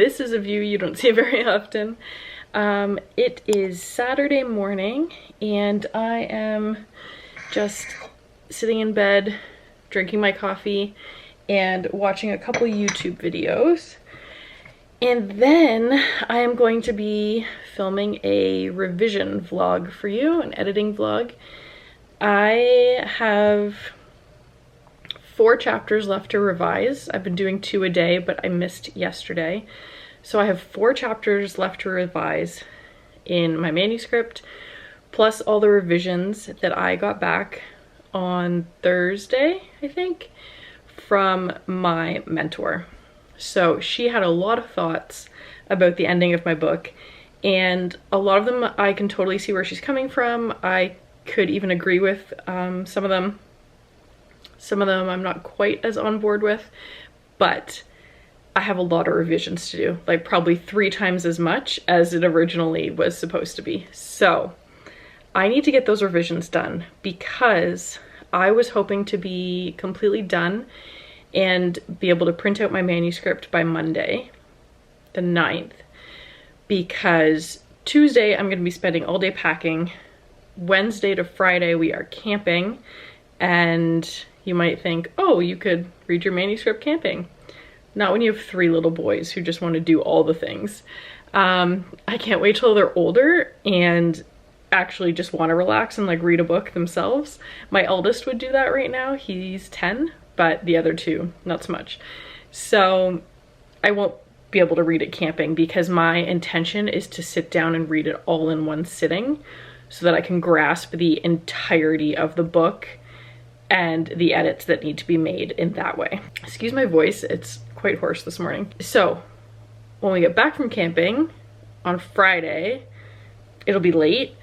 this is a view you don't see very often. It is Saturday morning and I am just sitting in bed, drinking my coffee and watching a couple YouTube videos. And then I am going to be filming a revision vlog for you, an editing vlog. I have 4 chapters left to revise. I've been doing 2 a day, but I missed yesterday. So I have 4 chapters left to revise in my manuscript, plus all the revisions that I got back on Thursday, I think, from my mentor. So she had a lot of thoughts about the ending of my book, and a lot of them I can totally see where she's coming from. I could even agree with some of them. Some of them I'm not quite as on board with, but I have a lot of revisions to do, like probably 3 times as much as it originally was supposed to be. So I need to get those revisions done because I was hoping to be completely done and be able to print out my manuscript by Monday, the 9th, because Tuesday I'm going to be spending all day packing. Wednesday to Friday we are camping, and you might think, oh, you could read your manuscript camping. Not when you have 3 little boys who just want to do all the things. I can't wait till they're older and actually just want to relax and like read a book themselves. My eldest would do that right now. He's 10. But the other 2, not so much. So I won't be able to read it camping because my intention is to sit down and read it all in one sitting so that I can grasp the entirety of the book and the edits that need to be made in that way. Excuse my voice, it's quite hoarse this morning. So when we get back from camping on Friday, it'll be late.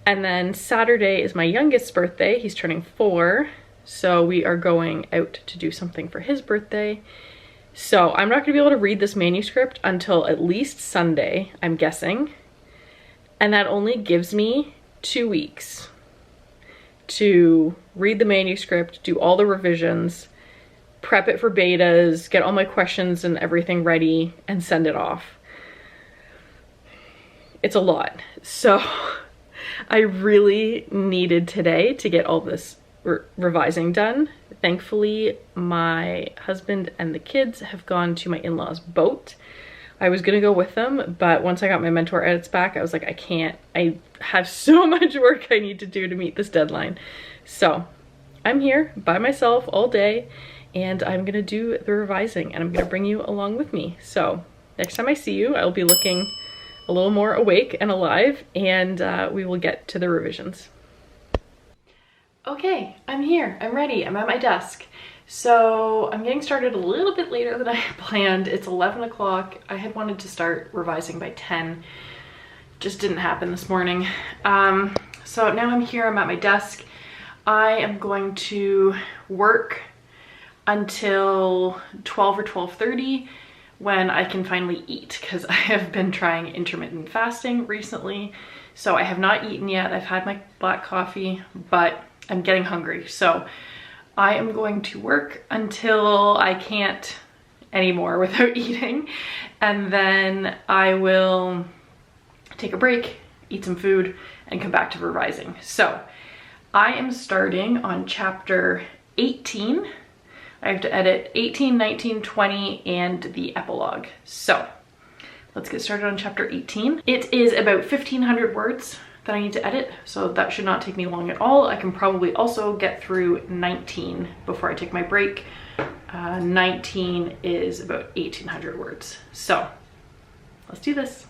And then Saturday is my youngest's birthday. He's turning 4. So we are going out to do something for his birthday. So I'm not gonna be able to read this manuscript until at least Sunday, I'm guessing. And that only gives me 2 weeks to read the manuscript, do all the revisions, prep it for betas, get all my questions and everything ready, and send it off. It's a lot. So I really needed today to get all this revising done. Thankfully, my husband and the kids have gone to my in-laws' boat. I was gonna go with them, but once I got my mentor edits back, I was like, I can't. I have so much work I need to do to meet this deadline. So I'm here by myself all day, and I'm gonna do the revising, and I'm gonna bring you along with me. So next time I see you, I'll be looking a little more awake and alive, and we will get to the revisions. Okay, I'm here, I'm ready, I'm at my desk. So I'm getting started a little bit later than I had planned. It's 11 o'clock. I had wanted to start revising by 10. Just didn't happen this morning. So now I'm here, I'm at my desk. I am going to work until 12 or 12:30 when I can finally eat, because I have been trying intermittent fasting recently. So I have not eaten yet. I've had my black coffee, but I'm getting hungry. So I am going to work until I can't anymore without eating. And then I will take a break, eat some food, and come back to revising. So I am starting on chapter 18. I have to edit 18, 19, 20, and the epilogue. So let's get started on chapter 18. It is about 1,500 words that I need to edit, so that should not take me long at all. I can probably also get through 19 before I take my break. 19 is about 1,800 words. So let's do this.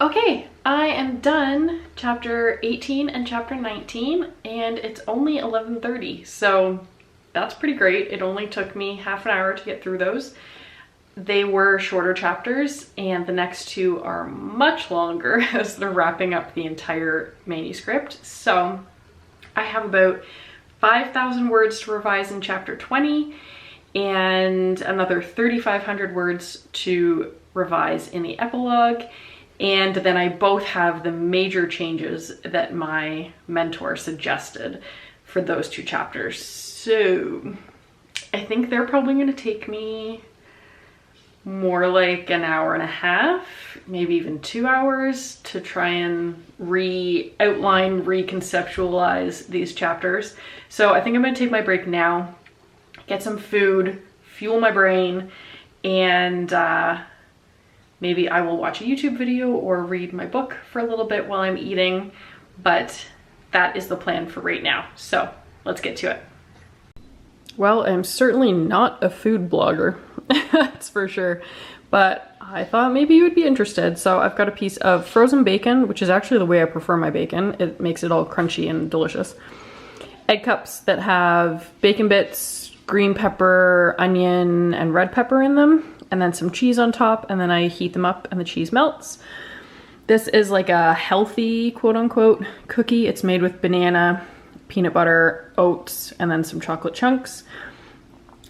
Okay, I am done chapter 18 and chapter 19, and it's only 11:30, so that's pretty great. It only took me half an hour to get through those. They were shorter chapters, and the next 2 are much longer as they're wrapping up the entire manuscript. So I have about 5,000 words to revise in chapter 20 and another 3,500 words to revise in the epilogue. And then I both have the major changes that my mentor suggested for those 2 chapters. So I think they're probably going to take me more like an hour and a half, maybe even 2 hours to try and outline, reconceptualize these chapters. So I think I'm going to take my break now, get some food, fuel my brain, and maybe I will watch a YouTube video or read my book for a little bit while I'm eating, but that is the plan for right now. So let's get to it. Well, I'm certainly not a food blogger, that's for sure, but I thought maybe you would be interested. So I've got a piece of frozen bacon, which is actually the way I prefer my bacon. It makes it all crunchy and delicious. Egg cups that have bacon bits, green pepper, onion, and red pepper in them, and then some cheese on top, and then I heat them up and the cheese melts. This is like a healthy, quote unquote, cookie. It's made with banana, peanut butter, oats, and then some chocolate chunks.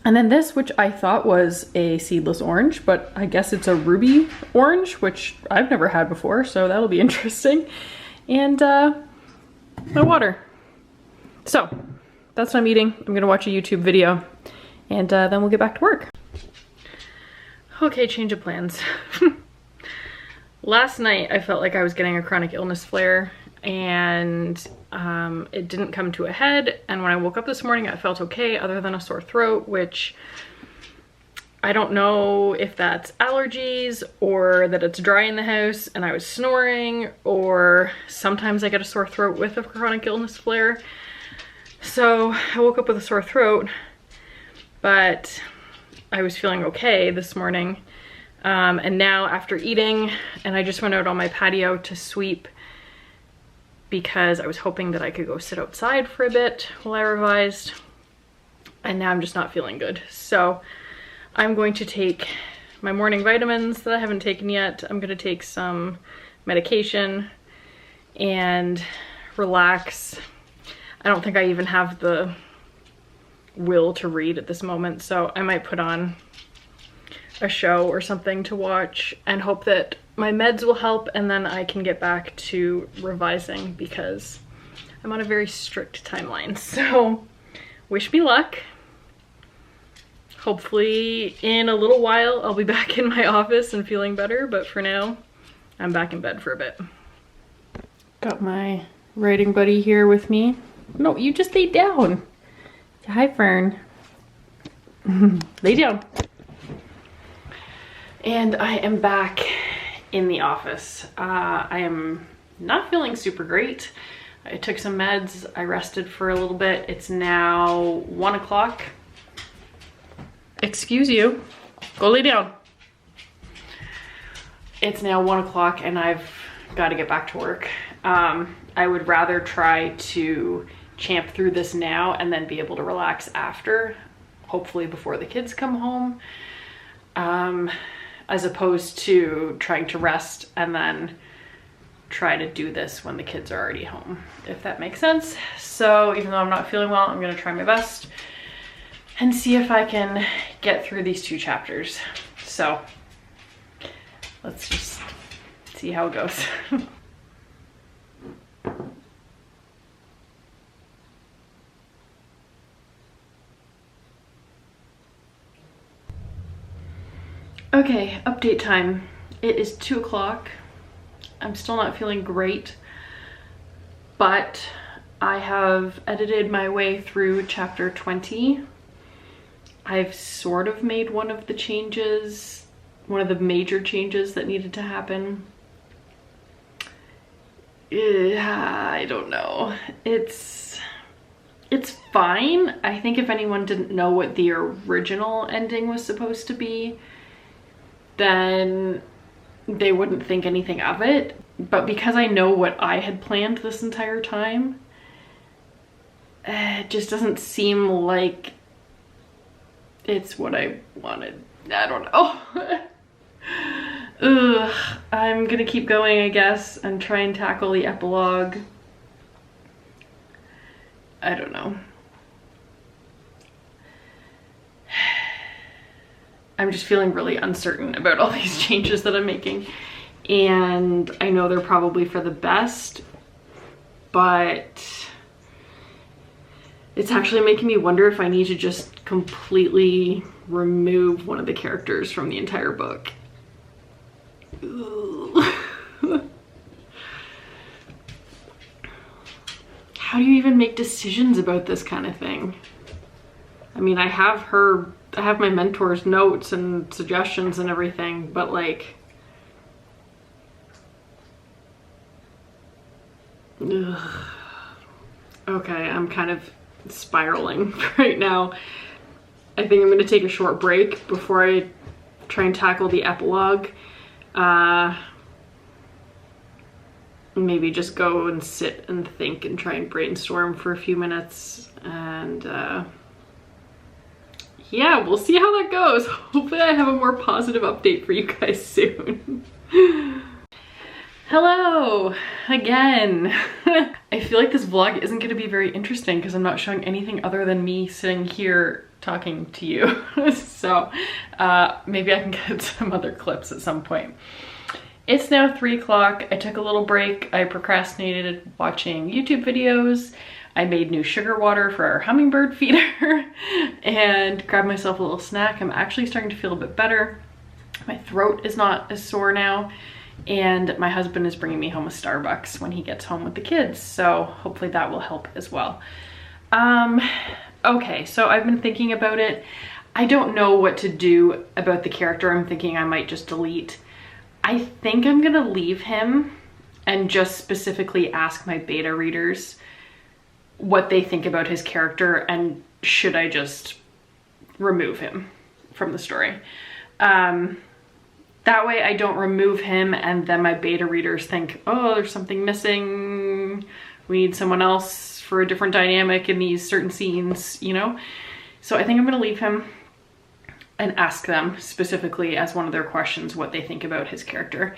And then this, which I thought was a seedless orange, but I guess it's a ruby orange, which I've never had before, so that'll be interesting. And my water. So that's what I'm eating. I'm gonna watch a YouTube video, and then we'll get back to work. Okay, change of plans. Last night I felt like I was getting a chronic illness flare, and it didn't come to a head, and when I woke up this morning I felt okay other than a sore throat, which I don't know if that's allergies or that it's dry in the house and I was snoring, or sometimes I get a sore throat with a chronic illness flare. So I woke up with a sore throat, but I was feeling okay this morning. And now after eating, and I just went out on my patio to sweep because I was hoping that I could go sit outside for a bit while I revised, and now I'm just not feeling good. So I'm going to take my morning vitamins that I haven't taken yet. I'm gonna take some medication and relax. I don't think I even have the will to read at this moment, so I might put on a show or something to watch and hope that my meds will help, and then I can get back to revising because I'm on a very strict timeline. So wish me luck. Hopefully in a little while I'll be back in my office and feeling better, but for now I'm back in bed for a bit. Got my writing buddy here with me. No, you just lay down. Hi, Fern. Lay down. And I am back in the office. I am not feeling super great. I took some meds, I rested for a little bit. It's now 1 o'clock. Excuse you, go lay down. It's now 1 o'clock and I've got to get back to work. I would rather try to champ through this now and then be able to relax after, hopefully before the kids come home, as opposed to trying to rest and then try to do this when the kids are already home, if that makes sense. So even though I'm not feeling well, I'm gonna try my best and see if I can get through these 2 chapters. So let's just see how it goes. Okay, update time. It is 2 o'clock. I'm still not feeling great, but I have edited my way through chapter 20. I've sort of made one of the changes, one of the major changes that needed to happen. I don't know. It's fine. I think if anyone didn't know what the original ending was supposed to be, then they wouldn't think anything of it. But because I know what I had planned this entire time, it just doesn't seem like it's what I wanted. I don't know. Ugh, I'm gonna keep going, I guess, and try and tackle the epilogue. I don't know. I'm just feeling really uncertain about all these changes that I'm making. And I know they're probably for the best, but it's actually making me wonder if I need to just completely remove one of the characters from the entire book. How do you even make decisions about this kind of thing? I mean, I have my mentor's notes and suggestions and everything, but like, ugh. Okay, I'm kind of spiraling right now. I think I'm gonna take a short break before I try and tackle the epilogue. Maybe just go and sit and think and try and brainstorm for a few minutes, and yeah, we'll see how that goes. Hopefully I have a more positive update for you guys soon. Hello again. I feel like this vlog isn't going to be very interesting because I'm not showing anything other than me sitting here talking to you. So maybe I can get some other clips at some point. It's now 3 o'clock. I took a little break. I procrastinated watching YouTube videos. I made new sugar water for our hummingbird feeder and grabbed myself a little snack. I'm actually starting to feel a bit better. My throat is not as sore now, and my husband is bringing me home a Starbucks when he gets home with the kids, so hopefully that will help as well. Okay, so I've been thinking about it. I don't know what to do about the character. I'm thinking I might just delete. I think I'm gonna leave him and just specifically ask my beta readers what they think about his character, and should I just remove him from the story. That way I don't remove him and then my beta readers think, oh, there's something missing, we need someone else for a different dynamic in these certain scenes, you know? So I think I'm gonna leave him and ask them specifically as one of their questions what they think about his character.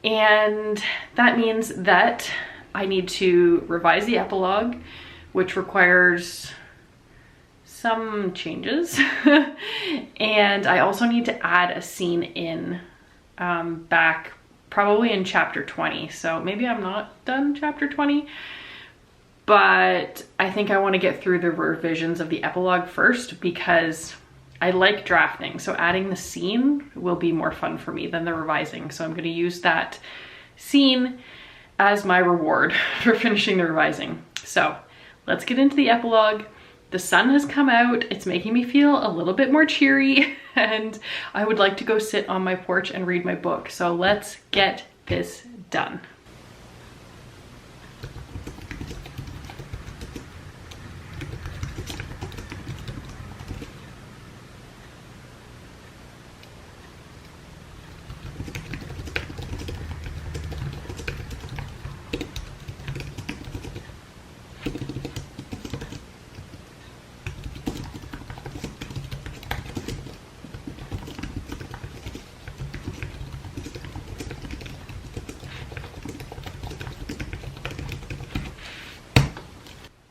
And that means that I need to revise the epilogue, which requires some changes. And I also need to add a scene in back probably in chapter 20. So maybe I'm not done chapter 20, but I think I want to get through the revisions of the epilogue first because I like drafting. So adding the scene will be more fun for me than the revising. So I'm going to use that scene as my reward for finishing the revising. So let's get into the epilogue. The sun has come out. It's making me feel a little bit more cheery, and I would like to go sit on my porch and read my book. So let's get this done.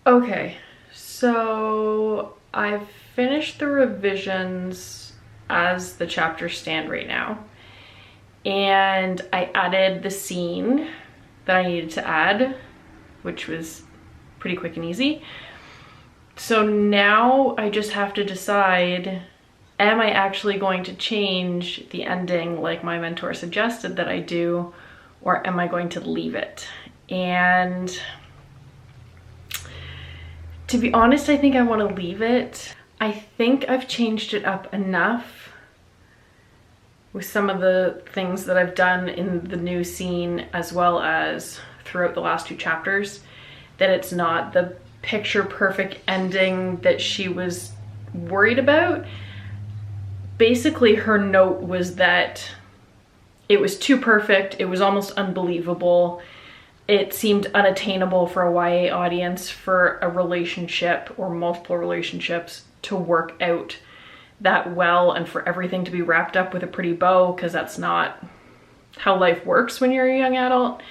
Okay, so I've finished the revisions as the chapters stand right now, and I added the scene that I needed to add, which was pretty quick and easy. So now I just have to decide, am I actually going to change the ending like my mentor suggested that I do, or am I going to leave it? And to be honest, I think I want to leave it. I think I've changed it up enough with some of the things that I've done in the new scene as well as throughout the last 2 chapters that it's not the picture perfect ending that she was worried about. Basically, her note was that it was too perfect, it was almost unbelievable. It seemed unattainable for a YA audience for a relationship or multiple relationships to work out that well and for everything to be wrapped up with a pretty bow, because that's not how life works when you're a young adult.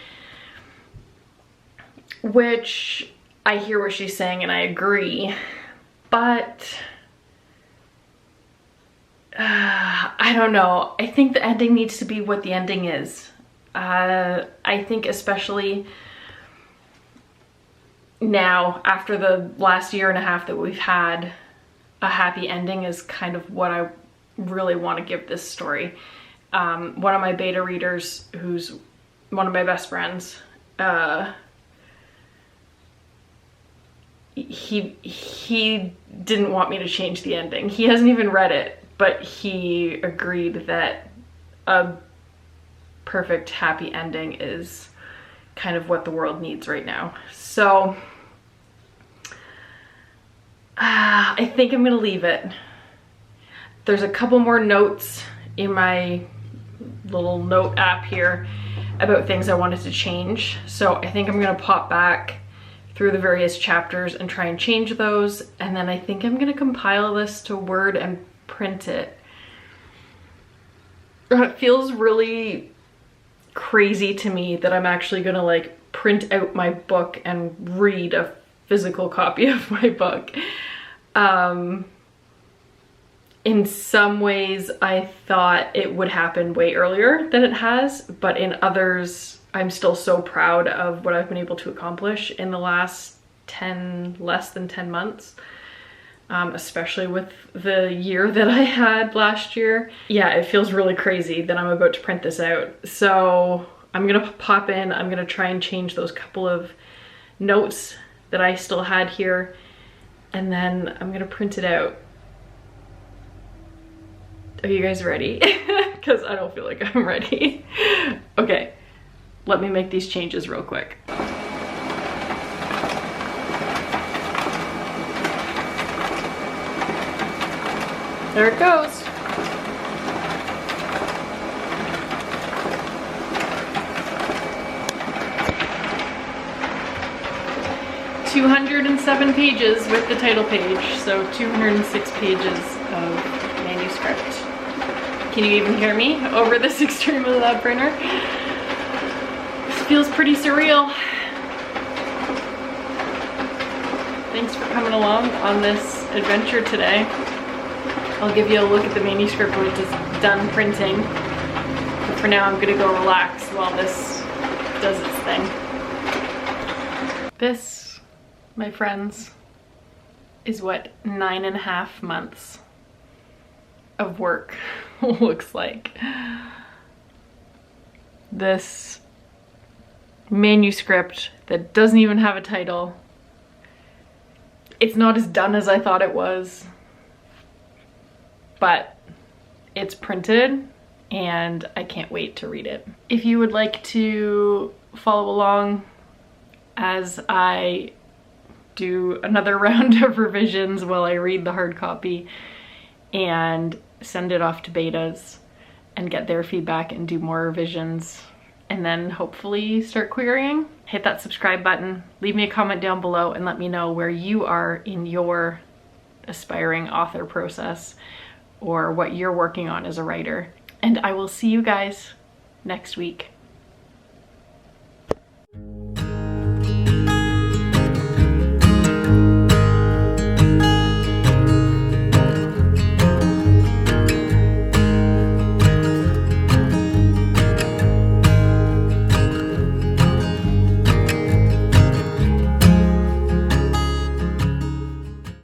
Which I hear what she's saying and I agree, but I don't know. I think the ending needs to be what the ending is. I think especially now, after the last year and a half that we've had, a happy ending is kind of what I really want to give this story. One of my beta readers, who's one of my best friends, he didn't want me to change the ending. He hasn't even read it, but he agreed that a perfect happy ending is kind of what the world needs right now. So I think I'm gonna leave it. There's a couple more notes in my little note app here about things I wanted to change. So I think I'm gonna pop back through the various chapters and try and change those. And then I think I'm gonna compile this to Word and print it. It feels really crazy to me that I'm actually gonna like print out my book and read a physical copy of my book. In some ways I thought it would happen way earlier than it has, but in others I'm still so proud of what I've been able to accomplish in the last less than 10 months. Especially with the year that I had last year. Yeah, it feels really crazy that I'm about to print this out. So I'm gonna pop in, I'm gonna try and change those couple of notes that I still had here, and then I'm gonna print it out. Are you guys ready? Because I don't feel like I'm ready. Okay, let me make these changes real quick. There it goes. ...207 pages with the title page, so 206 pages of manuscript. Can you even hear me over this extremely loud printer? This feels pretty surreal. Thanks for coming along on this adventure today. I'll give you a look at the manuscript when it's done printing. But for now, I'm gonna go relax while this does its thing. This, my friends, is what 9.5 months of work looks like. This manuscript that doesn't even have a title. It's not as done as I thought it was, but it's printed and I can't wait to read it. If you would like to follow along as I do another round of revisions while I read the hard copy and send it off to betas and get their feedback and do more revisions, and then hopefully start querying, hit that subscribe button, leave me a comment down below and let me know where you are in your aspiring author process or what you're working on as a writer. And I will see you guys next week.